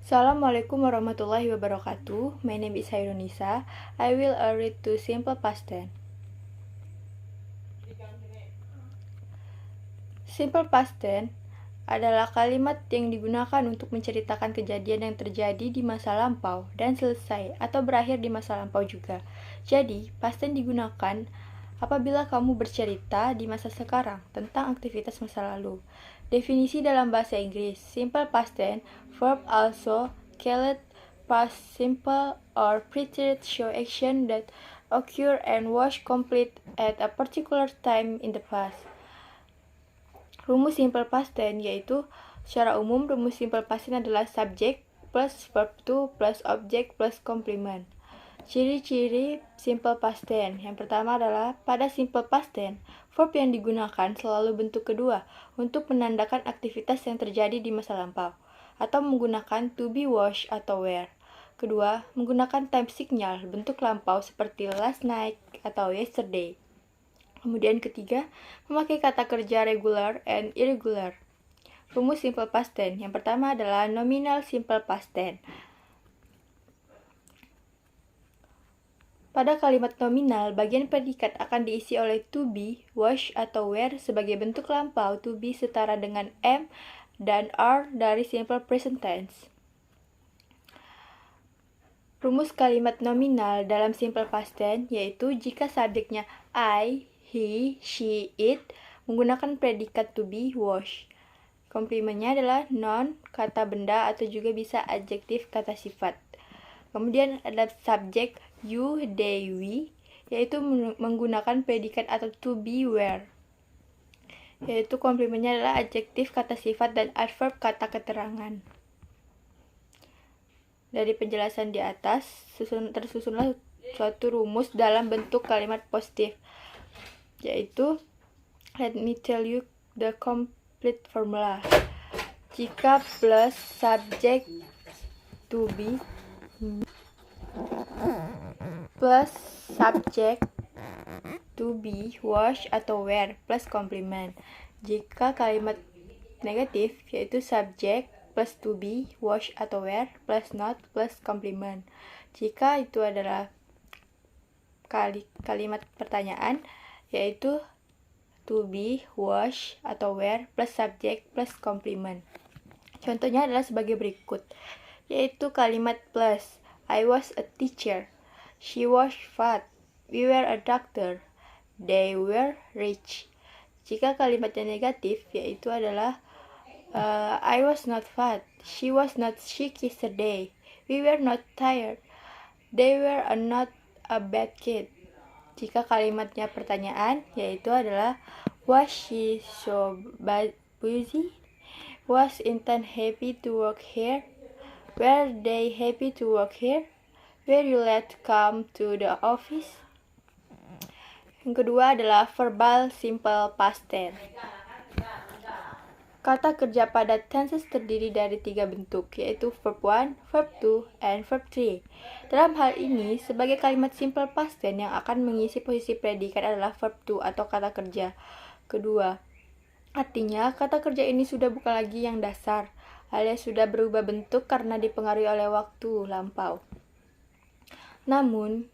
Assalamualaikum warahmatullahi wabarakatuh. My name is Hairunisa. I will read to simple past tense. Simple past tense adalah kalimat yang digunakan untuk menceritakan kejadian yang terjadi di masa lampau dan selesai atau berakhir di masa lampau juga. Jadi, past tense digunakan apabila kamu bercerita di masa sekarang tentang aktivitas masa lalu. Definisi dalam bahasa Inggris, simple past tense, verb also called past simple or pretended show action that occur and was complete at a particular time in the past. Rumus simple past tense yaitu secara umum rumus simple past tense adalah subject plus verb to plus object plus complement. Ciri-ciri simple past tense. Yang pertama adalah pada simple past tense, verb yang digunakan selalu bentuk kedua untuk menandakan aktivitas yang terjadi di masa lampau atau menggunakan to be was atau were. Kedua, menggunakan time signal bentuk lampau seperti last night atau yesterday. Kemudian ketiga, memakai kata kerja regular and irregular. Rumus simple past tense. Yang pertama adalah nominal simple past tense. Pada kalimat nominal, bagian predikat akan diisi oleh to be, was, atau were sebagai bentuk lampau to be setara dengan am dan are dari simple present tense. Rumus kalimat nominal dalam simple past tense yaitu jika subjeknya I, he, she, it menggunakan predikat to be, was. Komplimennya adalah noun, kata benda atau juga bisa adjektif, kata sifat. Kemudian ada subjek you, they, we, yaitu menggunakan predikat atau to be, were. Yaitu komplimennya adalah adjektif, kata sifat, dan adverb, kata keterangan. Dari penjelasan di atas, tersusunlah suatu rumus dalam bentuk kalimat positif, yaitu let me tell you the complete formula. Jika plus subject to be plus subject to be, was, atau were plus complement. Jika kalimat negatif yaitu subject plus to be, was, atau were plus not plus complement. Jika itu adalah kalimat pertanyaan yaitu to be, was, atau were plus subject plus complement. Contohnya adalah sebagai berikut, yaitu kalimat plus. I was a teacher. She was fat. We were a doctor. They were rich. Jika kalimatnya negatif, yaitu adalah I was not fat. She was not sick yesterday. We were not tired. They were not a bad kid. Jika kalimatnya pertanyaan, yaitu adalah was she so busy? Was Intan happy to work here? Were they happy to work here? Were you late come to the office? Yang kedua adalah verbal simple past tense. Kata kerja pada tenses terdiri dari 3 bentuk, yaitu verb 1, verb 2, and verb 3. Dalam hal ini, sebagai kalimat simple past tense yang akan mengisi posisi predikat adalah verb 2 atau kata kerja kedua. Artinya, kata kerja ini sudah bukan lagi yang dasar, alias sudah berubah bentuk karena dipengaruhi oleh waktu lampau. Namun,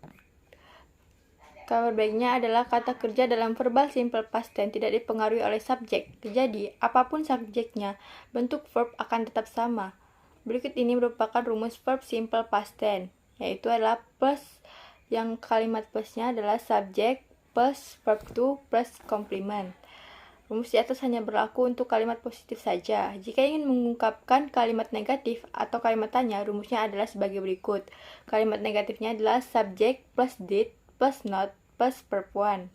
kabar baiknya adalah kata kerja dalam verbal simple past tense tidak dipengaruhi oleh subjek. Jadi, apapun subjeknya, bentuk verb akan tetap sama. Berikut ini merupakan rumus verb simple past tense, yaitu adalah plus, yang kalimat plusnya adalah subjek plus verb to plus complement. Rumus di atas hanya berlaku untuk kalimat positif saja. Jika ingin mengungkapkan kalimat negatif atau kalimat tanya, rumusnya adalah sebagai berikut. Kalimat negatifnya adalah subject plus did plus not plus verb 1.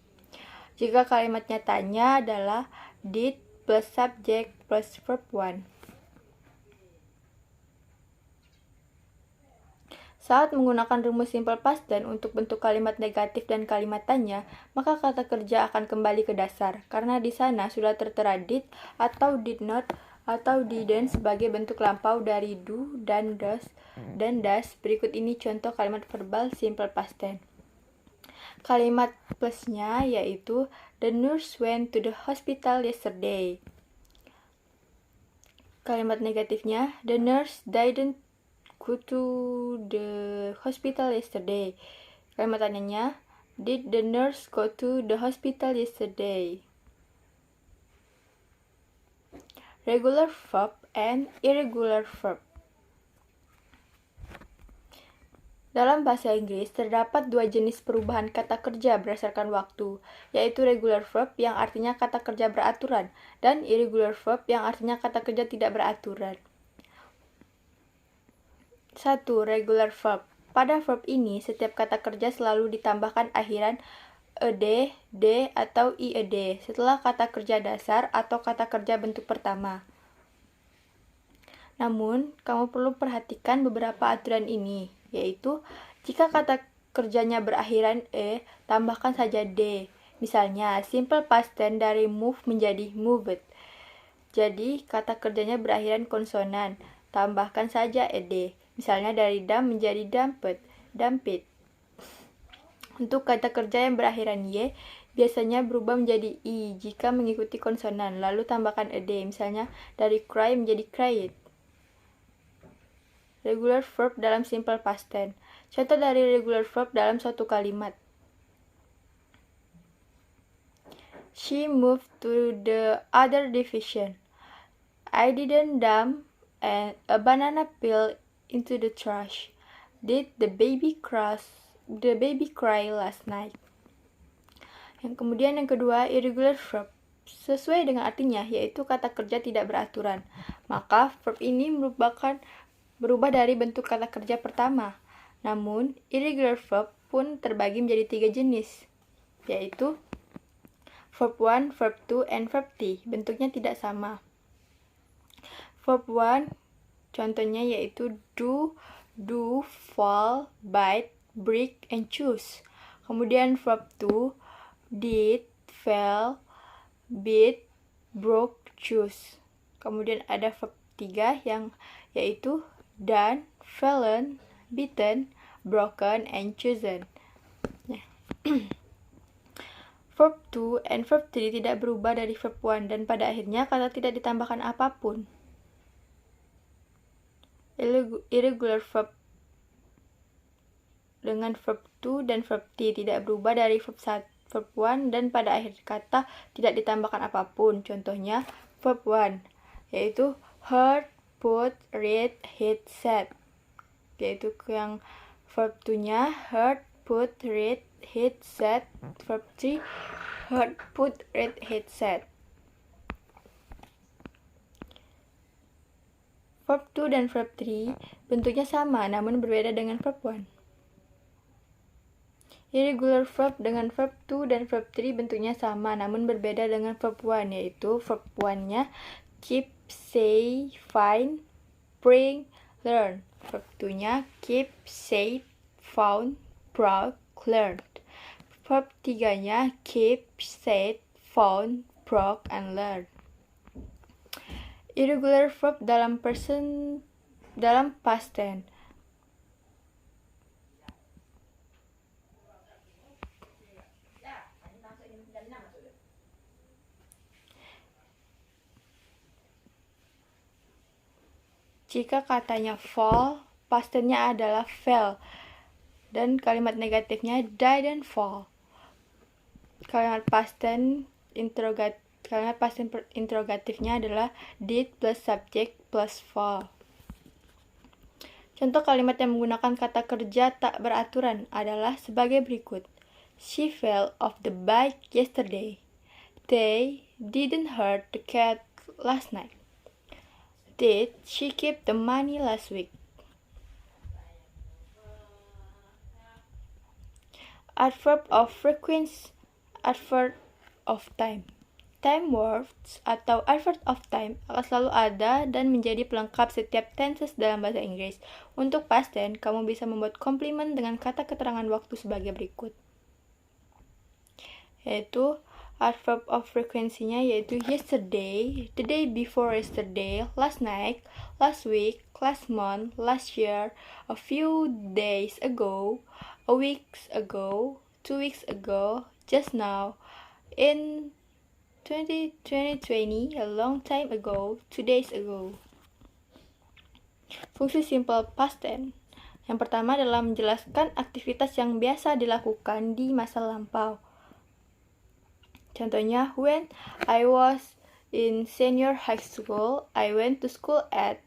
Jika kalimatnya tanya adalah did plus subject plus verb 1. Saat menggunakan rumus simple past tense untuk bentuk kalimat negatif dan kalimat tanya, maka kata kerja akan kembali ke dasar, karena di sana sudah tertera did atau did not atau didn't sebagai bentuk lampau dari do dan does. Berikut ini contoh kalimat verbal simple past tense. Kalimat plusnya yaitu the nurse went to the hospital yesterday. Kalimat negatifnya the nurse didn't go to the hospital yesterday? Kalimat tanyanya, did the nurse go to the hospital yesterday? Regular verb and irregular verb. Dalam bahasa Inggris, terdapat dua jenis perubahan kata kerja berdasarkan waktu, yaitu regular verb yang artinya kata kerja beraturan, dan irregular verb yang artinya kata kerja tidak beraturan. 1. Regular verb. Pada verb ini, setiap kata kerja selalu ditambahkan akhiran ed, d, atau ied setelah kata kerja dasar atau kata kerja bentuk pertama. Namun, kamu perlu perhatikan beberapa aturan ini, yaitu jika kata kerjanya berakhiran e, tambahkan saja d. Misalnya, simple past tense dari move menjadi moved. Jadi, kata kerjanya berakhiran konsonan, tambahkan saja ed. Misalnya dari dump menjadi dumped, dumped. Untuk kata kerja yang berakhiran y, biasanya berubah menjadi i jika mengikuti konsonan, lalu tambahkan ed. Misalnya dari cry menjadi cried. Regular verb dalam simple past tense. Contoh dari regular verb dalam suatu kalimat. She moved to the other division. I didn't dump a banana peel into the trash. Did the baby cry last night? Yang kedua, irregular verb. Sesuai dengan artinya, yaitu kata kerja tidak beraturan. Maka verb ini berubah dari bentuk kata kerja pertama. Namun, irregular verb pun terbagi menjadi 3 jenis, yaitu verb 1, verb 2, and verb 3. Bentuknya tidak sama. Verb 1, contohnya yaitu do, fall, bite, break, and choose. Kemudian verb 2, did, fell, beat, broke, choose. Kemudian ada verb 3 yang yaitu done, fallen, beaten, broken, and chosen. Verb 2 and verb 3 tidak berubah dari verb 1 dan pada akhirnya kata tidak ditambahkan apapun. Irregular verb dengan verb 2 dan verb 3 tidak berubah dari verb 1 dan pada akhir kata tidak ditambahkan apapun. Contohnya verb 1 yaitu heard, put, read, hit, said. Yaitu yang verb 2-nya heard, put, read, hit, said. Verb 3 heard, put, read, hit, said. Verb 2 dan verb 3 bentuknya sama namun berbeda dengan verb 1. Irregular verb dengan verb 2 dan verb 3 bentuknya sama namun berbeda dengan verb 1, yaitu verb 1-nya keep, say, find, bring, learn. Verb 2-nya keep, say, found, brought, learned. Verb 3-nya keep, said, found, brought, and learned. Irregular verb dalam past tense. Jika katanya fall, past tense-nya adalah fell. Dan kalimat negatifnya didn't fall. Kalimat past tense interrogatifnya adalah did plus subject plus fall. Contoh kalimat yang menggunakan kata kerja tak beraturan adalah sebagai berikut. She fell off the bike yesterday. They didn't hurt the cat last night. Did she keep the money last week? Adverb of frequency, adverb of time. Time words atau adverb of time akan selalu ada dan menjadi pelengkap setiap tenses dalam bahasa Inggris. Untuk past tense, kamu bisa membuat komplement dengan kata keterangan waktu sebagai berikut. Yaitu adverb of frequency-nya yaitu yesterday, the day before yesterday, last night, last week, last month, last year, a few days ago, a week ago, 2 weeks ago, just now, in 2020, a long time ago, 2 days ago. Fungsi simple past tense. Yang pertama adalah menjelaskan aktivitas yang biasa dilakukan di masa lampau. Contohnya, when I was in senior high school, I went to school at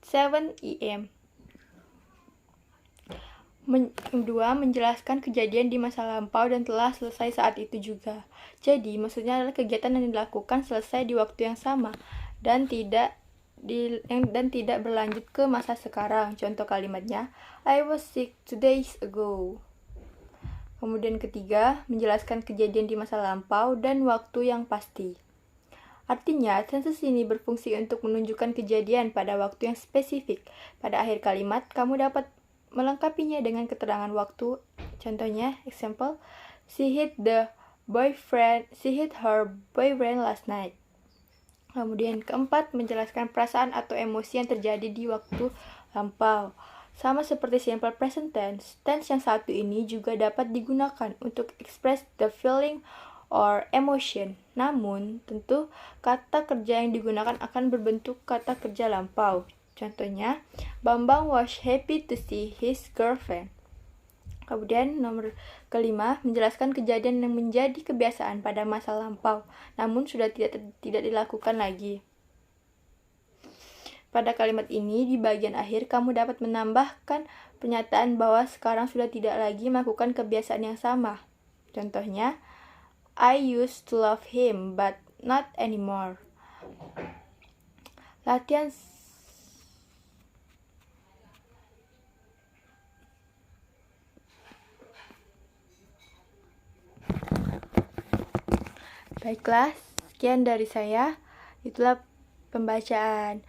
7 a.m. Kedua, menjelaskan kejadian di masa lampau dan telah selesai saat itu juga. Jadi, maksudnya adalah kegiatan yang dilakukan selesai di waktu yang sama dan tidak berlanjut ke masa sekarang. Contoh kalimatnya, I was sick 2 days ago. Kemudian ketiga, menjelaskan kejadian di masa lampau dan waktu yang pasti. Artinya, tenses ini berfungsi untuk menunjukkan kejadian pada waktu yang spesifik. Pada akhir kalimat, kamu dapat melengkapinya dengan keterangan waktu. Contohnya, example, she hit her boyfriend last night. Kemudian keempat, menjelaskan perasaan atau emosi yang terjadi di waktu lampau. Sama seperti simple present tense, tense yang satu ini juga dapat digunakan untuk express the feeling or emotion. Namun, tentu kata kerja yang digunakan akan berbentuk kata kerja lampau. Contohnya, Bambang was happy to see his girlfriend. Kemudian nomor kelima, menjelaskan kejadian yang menjadi kebiasaan pada masa lampau, namun sudah tidak dilakukan lagi. Pada kalimat ini, di bagian akhir kamu dapat menambahkan pernyataan bahwa sekarang sudah tidak lagi melakukan kebiasaan yang sama. Contohnya, I used to love him, but not anymore. Latihan Baiklah, sekian dari saya. Itulah pembacaan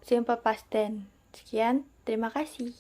simple past tense. Sekian, terima kasih.